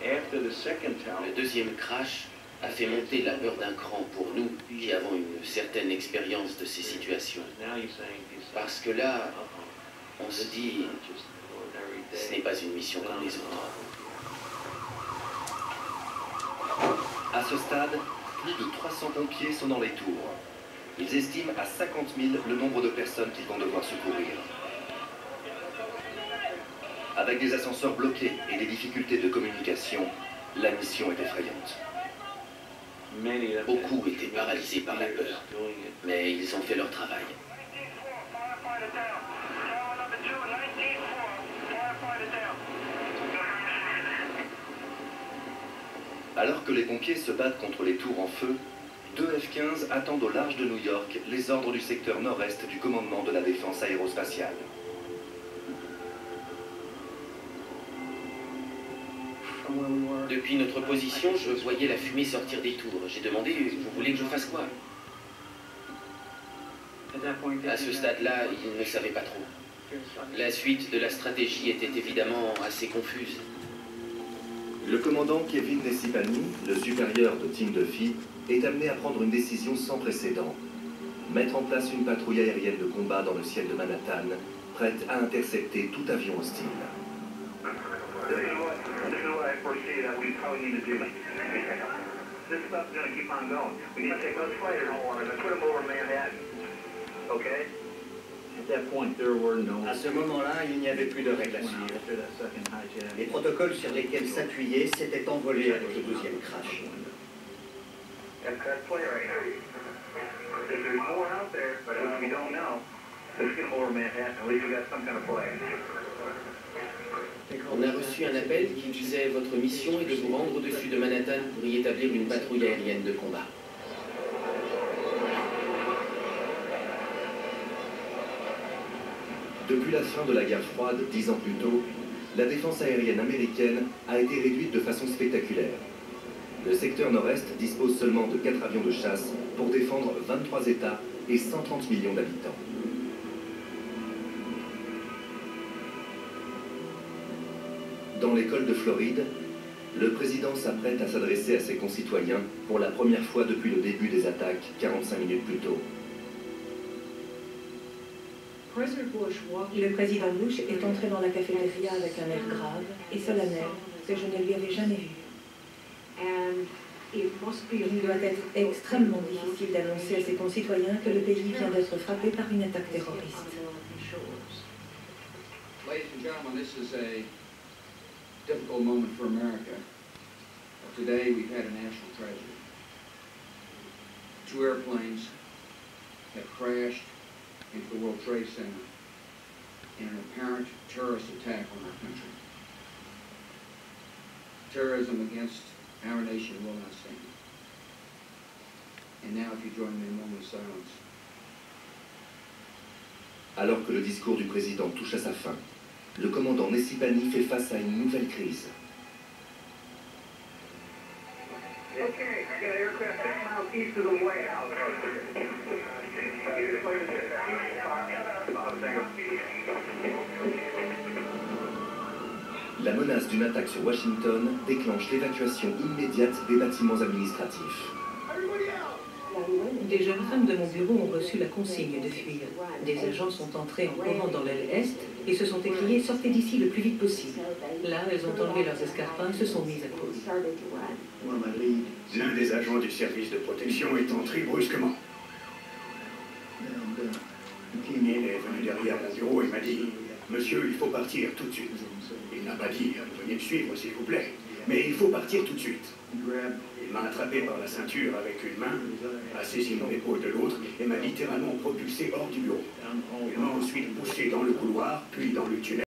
Le deuxième crash a fait monter la peur d'un cran pour nous qui avons une certaine expérience de ces situations. Parce que là, on se dit, ce n'est pas une mission comme les autres. À ce stade, plus de 300 pompiers sont dans les tours. Ils estiment à 50 000 le nombre de personnes qu'ils vont devoir secourir. Avec des ascenseurs bloqués et des difficultés de communication, la mission est effrayante. Beaucoup étaient paralysés par la peur, mais ils ont fait leur travail. Alors que les pompiers se battent contre les tours en feu, deux F-15 attendent au large de New York les ordres du secteur nord-est du commandement de la défense aérospatiale. Depuis notre position, je voyais la fumée sortir des tours. J'ai demandé, vous voulez que je fasse quoi? À ce stade-là, ils ne savaient pas trop. La suite de la stratégie était évidemment assez confuse. Le commandant Kevin Nessipani, le supérieur de Tim Duffy, est amené à prendre une décision sans précédent. Mettre en place une patrouille aérienne de combat dans le ciel de Manhattan, prête à intercepter tout avion hostile. À ce moment-là, il n'y avait plus de règles à suivre. Les protocoles sur lesquels s'appuyer s'étaient envolés avec le deuxième crash. On a reçu un appel qui disait « Votre mission est de vous rendre au-dessus de Manhattan pour y établir une patrouille aérienne de combat. » Depuis la fin de la guerre froide, 10 ans plus tôt, la défense aérienne américaine a été réduite de façon spectaculaire. Le secteur nord-est dispose seulement de 4 avions de chasse pour défendre 23 États et 130 millions d'habitants. Dans l'école de Floride, le président s'apprête à s'adresser à ses concitoyens pour la première fois depuis le début des attaques, 45 minutes plus tôt. Le président Bush est entré dans la cafétéria avec un air grave et solennel que je ne lui avais jamais vu. Il doit être extrêmement difficile d'annoncer à ses concitoyens que le pays vient d'être frappé par une attaque terroriste. Ladies and gentlemen, this is a difficult moment for America. Today we've had a national tragedy. 2 airplanes have crashed into the World Trade Center in an apparent terrorist attack on our country. Terrorism against our nation will not stand. And now if you join me in a moment of silence. Alors que le discours du président touche à sa fin, le commandant Nessipani fait face à une nouvelle crise. La menace d'une attaque sur Washington déclenche l'évacuation immédiate des bâtiments administratifs. Des jeunes femmes de mon bureau ont reçu la consigne de fuir. Des agents sont entrés en courant dans l'aile est et se sont écriés « Sortez d'ici le plus vite possible ». Là, elles ont enlevé leurs escarpins et se sont mises à courir. L'un des agents du service de protection est entré brusquement. Il est venu derrière mon bureau et m'a dit « Monsieur, il faut partir tout de suite ». Il n'a pas dit « Veuillez me suivre, s'il vous plaît ». Mais il faut partir tout de suite. Il m'a attrapé par la ceinture avec une main, a saisi mon épaule de l'autre et m'a littéralement propulsé hors du bureau. Il m'a ensuite poussé dans le couloir, puis dans le tunnel.